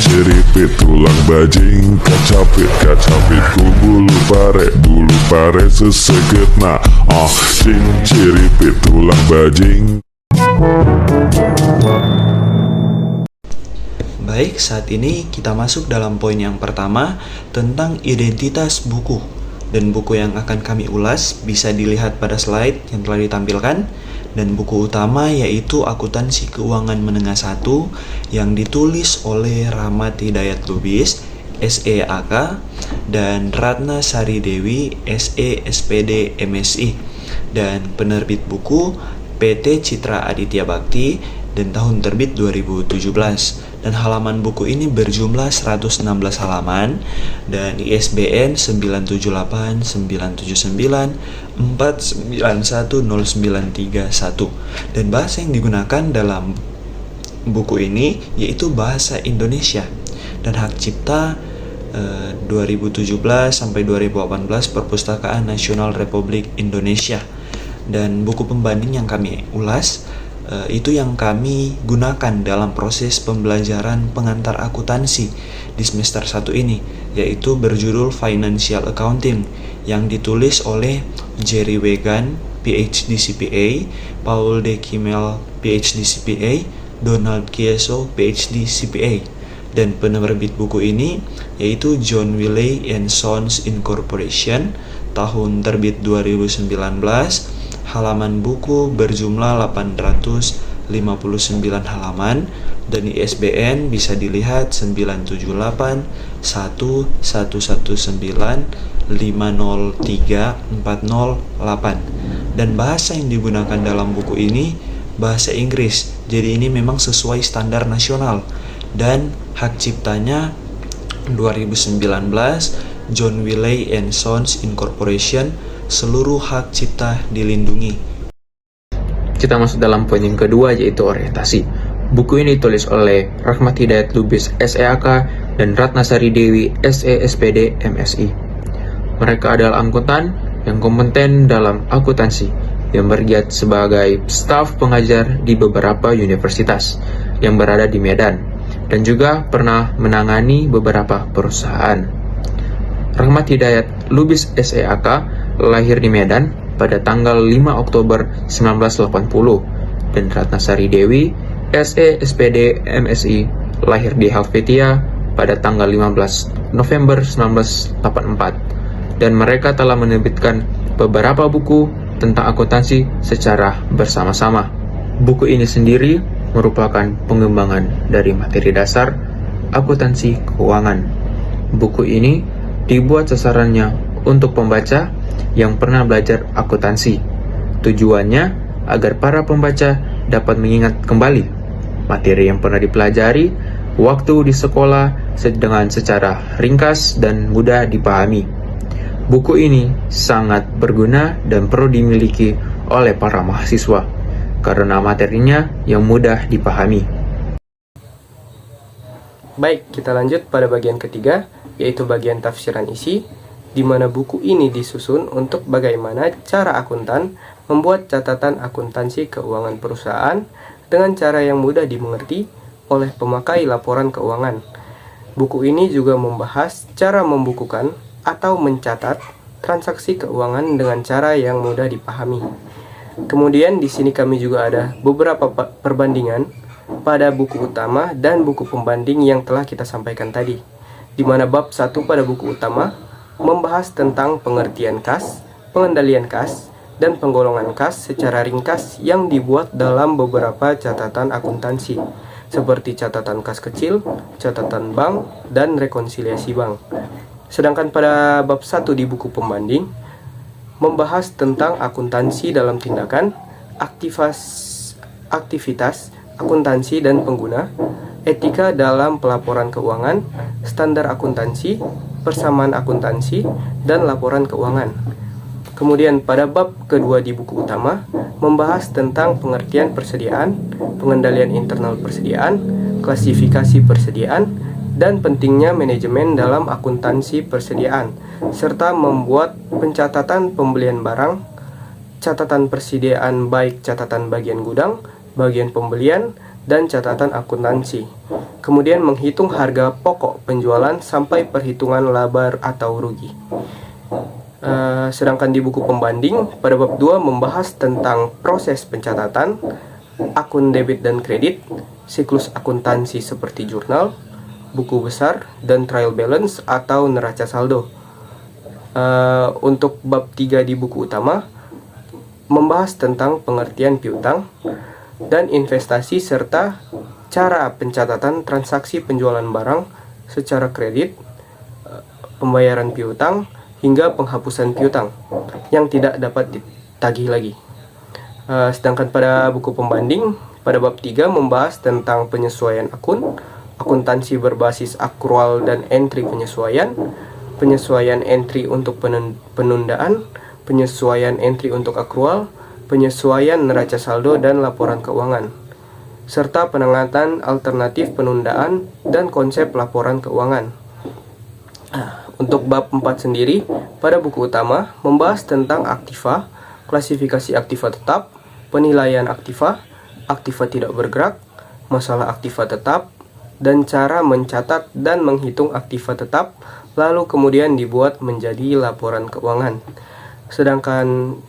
Ceripit tulang bajing, kacapit ku bulu pare seseget na ceripit tulang bajing. Baik, saat ini kita masuk dalam poin yang pertama tentang identitas buku. Dan buku yang akan kami ulas bisa dilihat pada slide yang telah ditampilkan. Dan buku utama yaitu Akuntansi Keuangan Menengah 1 yang ditulis oleh Rahmat Hidayat Lubis, SEAK, dan Ratna Sari Dewi, SE SPD MSI. Dan penerbit buku PT Citra Aditya Bakti dan tahun terbit 2017. Dan halaman buku ini berjumlah 116 halaman dan ISBN 978-979-4910931. Dan bahasa yang digunakan dalam buku ini yaitu bahasa Indonesia. Dan hak cipta 2017 sampai 2018 Perpustakaan Nasional Republik Indonesia. Dan buku pembanding yang kami ulas itu yang kami gunakan dalam proses pembelajaran pengantar akuntansi di semester 1 ini, yaitu berjudul Financial Accounting yang ditulis oleh Jerry Wegan, PhD CPA, Paul De Kimmel, PhD CPA, Donald Kieso, PhD CPA. Dan penerbit buku ini yaitu John Wiley & Sons Incorporation, tahun terbit 2019. Halaman buku berjumlah 859 halaman dan ISBN bisa dilihat 978-119-503-408. Dan bahasa yang digunakan dalam buku ini bahasa Inggris, jadi ini memang sesuai standar nasional. Dan hak ciptanya 2019 John Wiley & Sons Incorporation, seluruh hak cipta dilindungi. Kita masuk dalam poin yang kedua yaitu orientasi. Buku ini ditulis oleh Rahmat Hidayat Lubis, SEAK, dan Ratna Sari Dewi, SESPD MSI. Mereka adalah akuntan yang kompeten dalam akuntansi yang bergiat sebagai staf pengajar di beberapa universitas yang berada di Medan dan juga pernah menangani beberapa perusahaan. Rahmat Hidayat Lubis, SEAK, lahir di Medan pada tanggal 5 Oktober 1980 dan Ratna Sari Dewi, SE SPD MSI, lahir di Helvetia pada tanggal 15 November 1984 dan mereka telah menerbitkan beberapa buku tentang akuntansi secara bersama-sama. Buku ini sendiri merupakan pengembangan dari materi dasar akuntansi keuangan. Buku ini dibuat sasarannya untuk pembaca yang pernah belajar akuntansi. Tujuannya agar para pembaca dapat mengingat kembali materi yang pernah dipelajari waktu di sekolah dengan secara ringkas dan mudah dipahami. Buku ini sangat berguna dan perlu dimiliki oleh para mahasiswa karena materinya yang mudah dipahami. Baik, kita lanjut pada bagian ketiga, yaitu bagian tafsiran isi, di mana buku ini disusun untuk bagaimana cara akuntan membuat catatan akuntansi keuangan perusahaan dengan cara yang mudah dimengerti oleh pemakai laporan keuangan. Buku ini juga membahas cara membukukan atau mencatat transaksi keuangan dengan cara yang mudah dipahami. Kemudian di sini kami juga ada beberapa perbandingan pada buku utama dan buku pembanding yang telah kita sampaikan tadi, di mana bab 1 pada buku utama membahas tentang pengertian kas, pengendalian kas, dan penggolongan kas secara ringkas yang dibuat dalam beberapa catatan akuntansi, seperti catatan kas kecil, catatan bank, dan rekonsiliasi bank. Sedangkan pada bab 1 di buku pembanding, membahas tentang akuntansi dalam tindakan, aktivitas akuntansi dan pengguna, etika dalam pelaporan keuangan, standar akuntansi, persamaan akuntansi, dan laporan keuangan. Kemudian pada bab kedua di buku utama membahas tentang pengertian persediaan, pengendalian internal persediaan, klasifikasi persediaan, dan pentingnya manajemen dalam akuntansi persediaan, serta membuat pencatatan pembelian barang, catatan persediaan baik catatan bagian gudang, bagian pembelian, dan catatan akuntansi. Kemudian menghitung harga pokok penjualan sampai perhitungan laba atau rugi. Sedangkan di buku pembanding pada bab 2 membahas tentang proses pencatatan, akun debit dan kredit, siklus akuntansi seperti jurnal, buku besar, dan trial balance atau neraca saldo. Untuk bab 3 di buku utama membahas tentang pengertian piutang dan investasi serta cara pencatatan transaksi penjualan barang secara kredit, pembayaran piutang, hingga penghapusan piutang yang tidak dapat ditagih lagi. Sedangkan pada buku pembanding pada bab 3 membahas tentang penyesuaian akun, akuntansi berbasis akrual dan entry penyesuaian, penyesuaian entry untuk penundaan, penyesuaian entry untuk akrual, penyesuaian neraca saldo dan laporan keuangan, serta penengatan alternatif penundaan dan konsep laporan keuangan. Untuk bab 4 sendiri, pada buku utama membahas tentang aktiva, klasifikasi aktiva tetap, penilaian aktiva, aktiva tidak bergerak, masalah aktiva tetap, dan cara mencatat dan menghitung aktiva tetap, lalu kemudian dibuat menjadi laporan keuangan. Sedangkan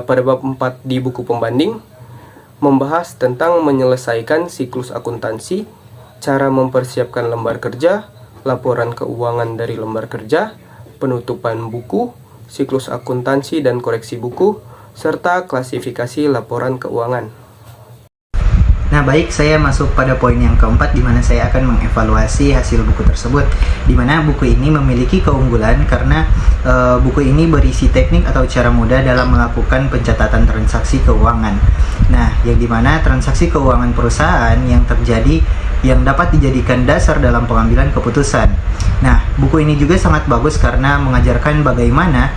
pada bab 4 di buku pembanding membahas tentang menyelesaikan siklus akuntansi, cara mempersiapkan lembar kerja, laporan keuangan dari lembar kerja, penutupan buku, siklus akuntansi dan koreksi buku, serta klasifikasi laporan keuangan. Nah baik, saya masuk pada poin yang keempat di mana saya akan mengevaluasi hasil buku tersebut. Di mana buku ini memiliki keunggulan karena buku ini berisi teknik atau cara mudah dalam melakukan pencatatan transaksi keuangan. Nah, yang dimana transaksi keuangan perusahaan yang terjadi yang dapat dijadikan dasar dalam pengambilan keputusan. Nah, buku ini juga sangat bagus karena mengajarkan bagaimana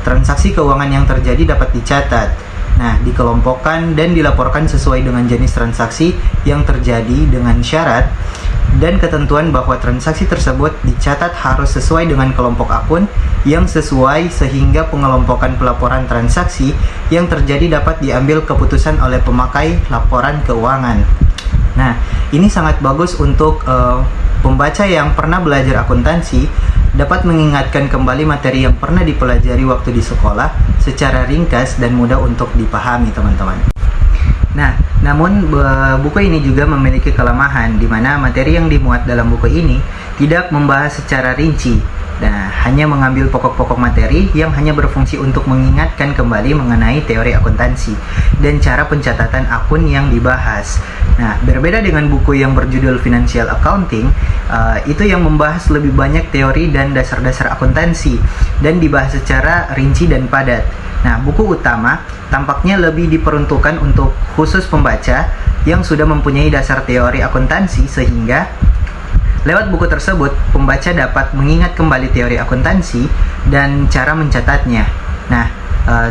transaksi keuangan yang terjadi dapat dicatat. Nah, dikelompokkan dan dilaporkan sesuai dengan jenis transaksi yang terjadi dengan syarat dan ketentuan bahwa transaksi tersebut dicatat harus sesuai dengan kelompok akun yang sesuai sehingga pengelompokan pelaporan transaksi yang terjadi dapat diambil keputusan oleh pemakai laporan keuangan. Nah, ini sangat bagus untuk pembaca yang pernah belajar akuntansi dapat mengingatkan kembali materi yang pernah dipelajari waktu di sekolah secara ringkas dan mudah untuk dipahami, teman-teman. Nah, namun buku ini juga memiliki kelemahan di mana materi yang dimuat dalam buku ini tidak membahas secara rinci. Nah, hanya mengambil pokok-pokok materi yang hanya berfungsi untuk mengingatkan kembali mengenai teori akuntansi dan cara pencatatan akun yang dibahas. Nah, berbeda dengan buku yang berjudul Financial Accounting, itu yang membahas lebih banyak teori dan dasar-dasar akuntansi dan dibahas secara rinci dan padat. Nah, buku utama tampaknya lebih diperuntukkan untuk khusus pembaca yang sudah mempunyai dasar teori akuntansi sehingga lewat buku tersebut, pembaca dapat mengingat kembali teori akuntansi dan cara mencatatnya. Nah,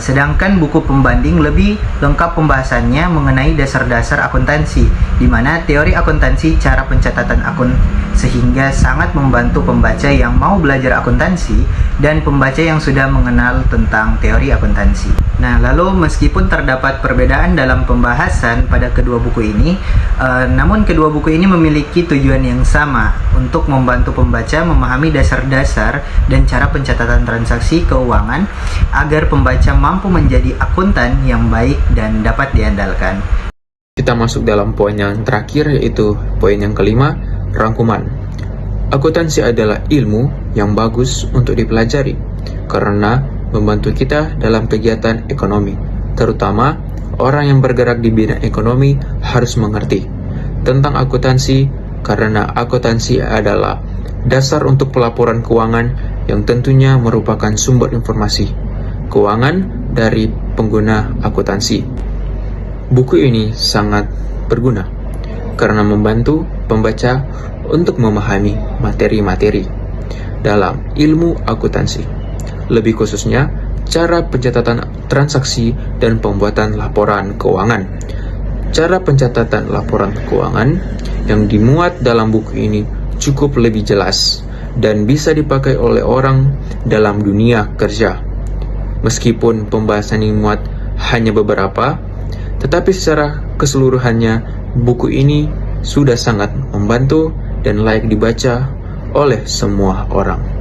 sedangkan buku pembanding lebih lengkap pembahasannya mengenai dasar-dasar akuntansi, di mana teori akuntansi, cara pencatatan akun, sehingga sangat membantu pembaca yang mau belajar akuntansi dan pembaca yang sudah mengenal tentang teori akuntansi. Nah, lalu meskipun terdapat perbedaan dalam pembahasan pada kedua buku ini, namun kedua buku ini memiliki tujuan yang sama untuk membantu pembaca memahami dasar-dasar dan cara pencatatan transaksi keuangan agar pembaca mampu menjadi akuntan yang baik dan dapat diandalkan. Kita masuk dalam poin yang terakhir, yaitu poin yang kelima, rangkuman. Akuntansi adalah ilmu yang bagus untuk dipelajari karena membantu kita dalam kegiatan ekonomi. Terutama orang yang bergerak di bidang ekonomi harus mengerti tentang akuntansi karena akuntansi adalah dasar untuk pelaporan keuangan yang tentunya merupakan sumber informasi keuangan dari pengguna akuntansi. Buku ini sangat berguna karena membantu pembaca untuk memahami materi-materi dalam ilmu akuntansi. lebih khususnya cara pencatatan transaksi dan pembuatan laporan keuangan. Cara pencatatan laporan keuangan yang dimuat dalam buku ini cukup lebih jelas dan bisa dipakai oleh orang dalam dunia kerja. Meskipun pembahasan ini muat hanya beberapa, tetapi secara keseluruhannya buku ini sudah sangat membantu dan layak dibaca oleh semua orang.